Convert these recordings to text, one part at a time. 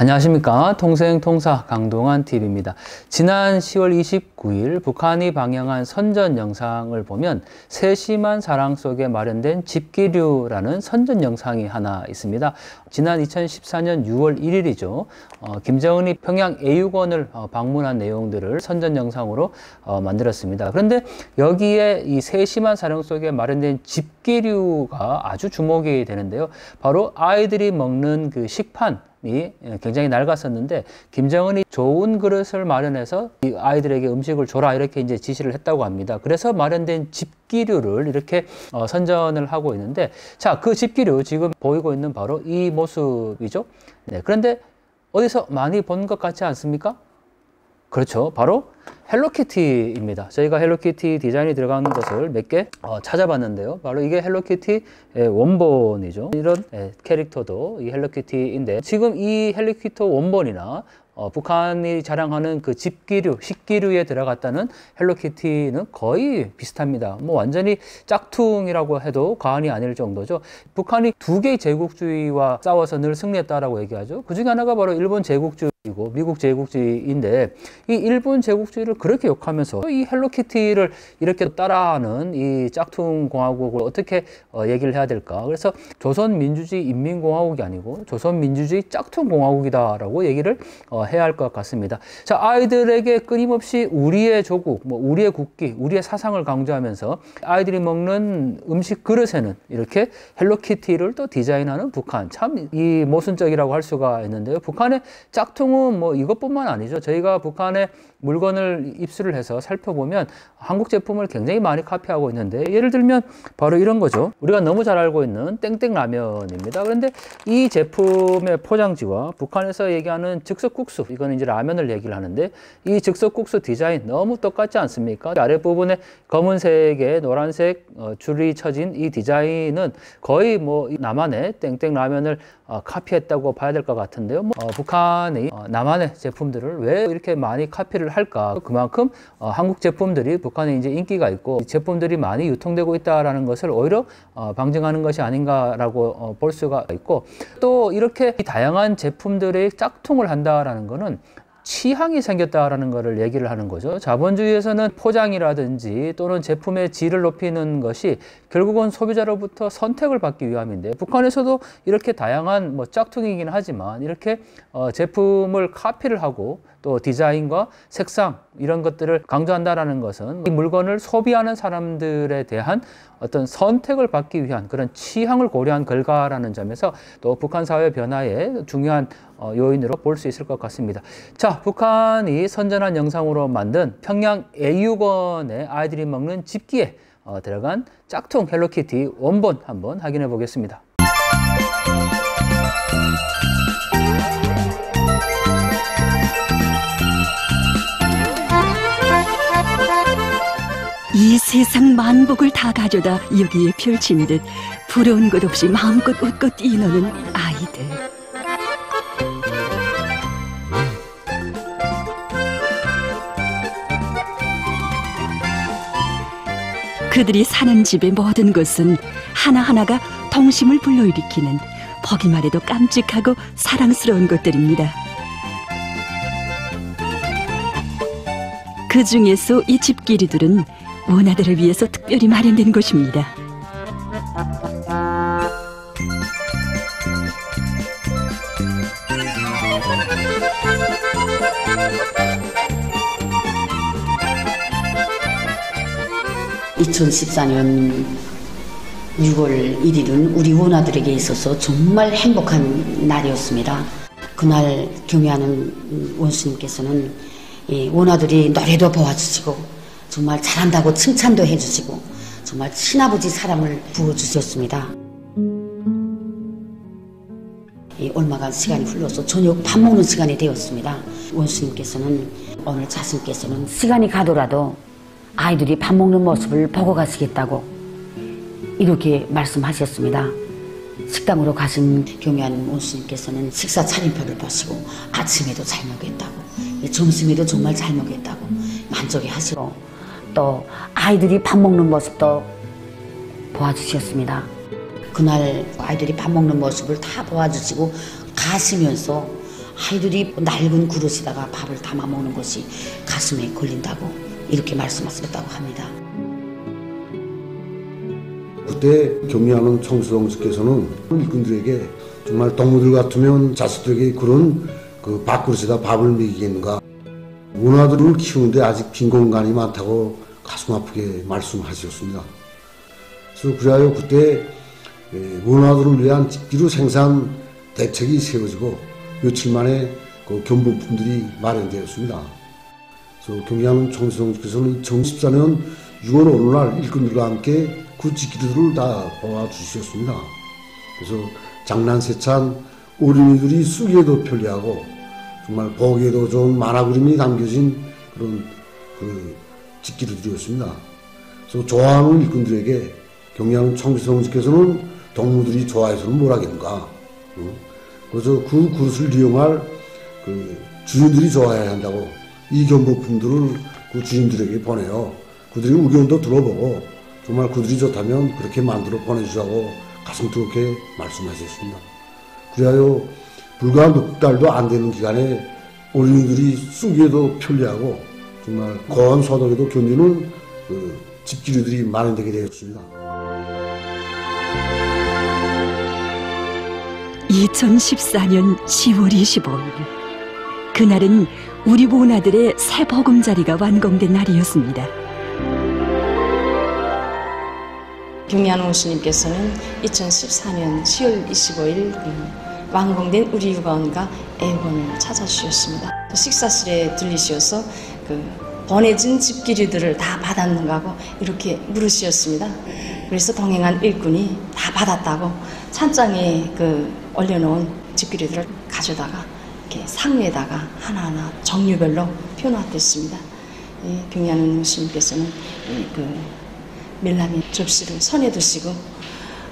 안녕하십니까. 통생통사 강동환TV입니다. 지난 10월 29일 북한이 방영한 선전 영상을 보면 세심한 사랑 속에 마련된 집기류라는 선전 영상이 하나 있습니다. 지난 2014년 6월 1일이죠. 김정은이 평양 애육원을 방문한 내용들을 선전 영상으로 만들었습니다. 그런데 여기에 이 세심한 사랑 속에 마련된 집기류가 아주 주목이 되는데요. 바로 아이들이 먹는 그 식판 이 굉장히 낡았었는데 김정은이 좋은 그릇을 마련해서 이 아이들에게 음식을 줘라 이렇게 이제 지시를 했다고 합니다. 그래서 마련된 집기류를 이렇게 선전을 하고 있는데, 자, 그 집기류 지금 보이고 있는 바로 이 모습이죠. 네, 그런데 어디서 많이 본 것 같지 않습니까? 그렇죠. 바로 헬로키티입니다. 저희가 헬로키티 디자인이 들어간 것을 몇 개 찾아봤는데요. 바로 이게 헬로키티 원본이죠. 이런 캐릭터도 이 헬로키티인데, 지금 이 헬로키티 원본이나 북한이 자랑하는 그 집기류, 식기류에 들어갔다는 헬로키티는 거의 비슷합니다. 뭐 완전히 짝퉁이라고 해도 과언이 아닐 정도죠. 북한이 두 개의 제국주의와 싸워서 늘 승리했다라고 얘기하죠. 그 중에 하나가 바로 일본 제국주의고 미국 제국주의인데, 이 일본 제국주의를 그렇게 욕하면서 이 헬로키티를 이렇게 따라하는 이 짝퉁 공화국을 어떻게 얘기를 해야 될까? 그래서 조선민주주의 인민공화국이 아니고 조선민주주의 짝퉁 공화국이다라고 얘기를 해야 할 것 같습니다. 자, 아이들에게 끊임없이 우리의 조국, 우리의 국기, 우리의 사상을 강조하면서 아이들이 먹는 음식 그릇에는 이렇게 헬로키티를 또 디자인하는 북한, 참 이 모순적이라고 할 수가 있는데요. 북한의 짝퉁은 뭐 이것뿐만 아니죠. 저희가 북한의 물건을 입수를 해서 살펴보면 한국 제품을 굉장히 많이 카피하고 있는데, 예를 들면 바로 이런 거죠. 우리가 너무 잘 알고 있는 땡땡라면입니다. 그런데 이 제품의 포장지와 북한에서 얘기하는 즉석국수, 이거는 이제 라면을 얘기를 하는데, 이 즉석국수 디자인 너무 똑같지 않습니까? 아랫부분에 검은색에 노란색 줄이 쳐진 이 디자인은 거의 뭐 남한의 땡땡라면을 카피했다고 봐야 될 것 같은데요. 북한이 남한의 제품들을 왜 이렇게 많이 카피를 할까? 그만큼 한국 제품들이 북한에 이제 인기가 있고 제품들이 많이 유통되고 있다라는 것을 오히려 방증하는 것이 아닌가라고 볼 수가 있고, 또 이렇게 다양한 제품들의 짝퉁을 한다라는 것은 취향이 생겼다라는 것을 얘기를 하는 거죠. 자본주의에서는 포장이라든지 또는 제품의 질을 높이는 것이 결국은 소비자로부터 선택을 받기 위함인데, 북한에서도 이렇게 다양한 짝퉁이긴 하지만 이렇게 제품을 카피를 하고 또 디자인과 색상 이런 것들을 강조한다라는 것은 이 물건을 소비하는 사람들에 대한 어떤 선택을 받기 위한 그런 취향을 고려한 결과라는 점에서 또 북한 사회 변화의 중요한 요인으로 볼 수 있을 것 같습니다. 자, 북한이 선전한 영상으로 만든 평양 애육원의 아이들이 먹는 집기에 들어간 짝퉁 헬로키티 원본 한번 확인해 보겠습니다. 이 세상 만복을 다 가져다 여기에 펼친 듯 부러운 것 없이 마음껏 웃고 뛰노는 아이들. 그들이 사는 집의 모든 것은 하나하나가 동심을 불러일으키는 보기만 해도 깜찍하고 사랑스러운 것들입니다. 그 중에서 이 집기류들은 원아들을 위해서 특별히 마련된 것입니다. (2014년 6월 1일은) 우리 원아들에게 있어서 정말 행복한 날이었습니다. 그날 경애하는 원수님께서는 원아들이 노래도 보아주시고 정말 잘한다고 칭찬도 해주시고 정말 친아버지 사랑을 부어주셨습니다. 얼마간 시간이 흘러서 저녁 밥 먹는 시간이 되었습니다. 원수님께서는 오늘 자신께서는 시간이 가더라도 아이들이 밥 먹는 모습을 보고 가시겠다고 이렇게 말씀하셨습니다. 식당으로 가신 경애하는 원수님께서는 식사 차림표를 보시고 아침에도 잘 먹겠다고, 점심에도 정말 잘 먹겠다고 만족해 하시고, 또 아이들이 밥 먹는 모습도 보아주셨습니다. 그날 아이들이 밥 먹는 모습을 다 보아주시고 가시면서 아이들이 낡은 그릇에다가 밥을 담아 먹는 것이 가슴에 걸린다고 이렇게 말씀하셨다고 합니다. 그때 경리하는 청수동지께서는 일꾼들에게 정말 동무들 같으면 자식들에게 그런 그 밥그릇에다 밥을 먹이겠는가. 문화들을 키우는데 아직 빈 공간이 많다고 가슴 아프게 말씀하셨습니다. 그래서 그래야 그때 문화들을 위한 집기루 생산 대책이 세워지고 며칠 만에 그 견본품들이 마련되었습니다. 그래서 경리하는 청수동지께서는 2014년 6월 어느 날 일꾼들과 함께 그 집기루들을 다 뽑아주셨습니다. 그래서 장난세찬 어린이들이 쓰기에도 편리하고 정말 보기에도 좋은 만화 그림이 담겨진 그런 그 집기루들이었습니다. 그래서 좋아하는 일꾼들에게 경리하는 청수동지께서는 동무들이 좋아해서는 뭘 하겠는가. 그래서 그 그릇을 이용할 그 주인들이 좋아해야 한다고 이 견본품들을 그 주인들에게 보내요. 그들이 의견도 들어보고 정말 그들이 좋다면 그렇게 만들어 보내주자고 가슴 뜨겁게 말씀하셨습니다. 그래야 불과 몇 달도 안 되는 기간에 어린이들이 쓰기에도 편리하고 정말 고온 소독에도 견디는 그 집기류들이 마련되게 되었습니다. 2014년 10월 25일 그날은 우리 모나들의 새 보금자리가 완공된 날이었습니다. 경리하는 원수님께서는 2014년 10월 25일 완공된 우리 유가원과 애원을 찾아주셨습니다. 식사실에 들리셔서 보내진 집기류들을 다 받았는가 하고 이렇게 물으셨습니다. 그래서 동행한 일꾼이 다 받았다고 찬장에 올려놓은 집기류들을 가져다가 이렇게 상위에다가 하나하나 종류별로 펴놓았댔습니다. 경리하는 원수님께서는 멜라민 접시를 손에 드시고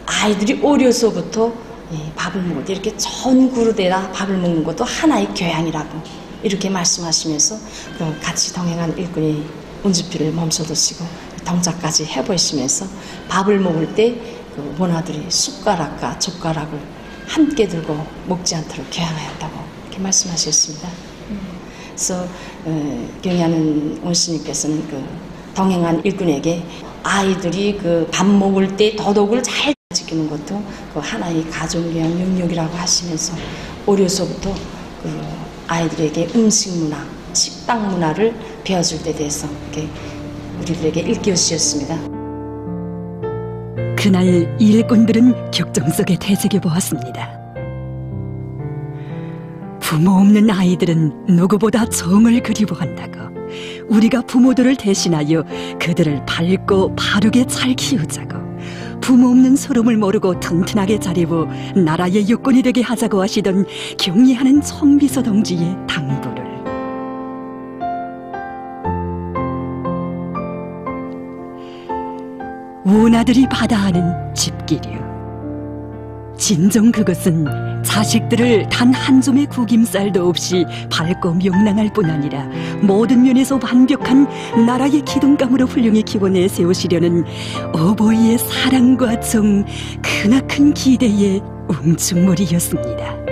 아이들이 어려서부터 밥을 먹을 때 이렇게 전 그릇에다 밥을 먹는 것도 하나의 교양이라고 이렇게 말씀하시면서 같이 동행한 일꾼이 운지피를 멈춰두시고 동작까지 해보시면서 밥을 먹을 때 모나들이 숟가락과 젓가락을 함께 들고 먹지 않도록 교양해야 한다고 이렇게 말씀하셨습니다. 그래서 경리하는 원수님께서는 동행한 일꾼에게 아이들이 밥 먹을 때 도덕을 잘 지키는 것도 하나의 가정교양 영역이라고 하시면서 어려서부터 아이들에게 음식 문화, 식당 문화를 배워줄 때 대해서 이렇게 우리들에게 일깨우셨습니다. 그날 일꾼들은 격정 속에 되새겨 보았습니다. 부모 없는 아이들은 누구보다 정을 그리워한다고 우리가 부모들을 대신하여 그들을 밝고 바르게 잘 키우자고 부모 없는 서름을 모르고 튼튼하게 자리고 나라의 여건이 되게 하자고 하시던 경리하는 청비서 동지의 당부를 원아들이 받아하는 집기류. 진정 그것은 자식들을 단 한 점의 구김살도 없이 밝고 명랑할 뿐 아니라 모든 면에서 완벽한 나라의 기둥감으로 훌륭히 키워내 세우시려는 어버이의 사랑과 정, 크나큰 기대의 응축물이었습니다.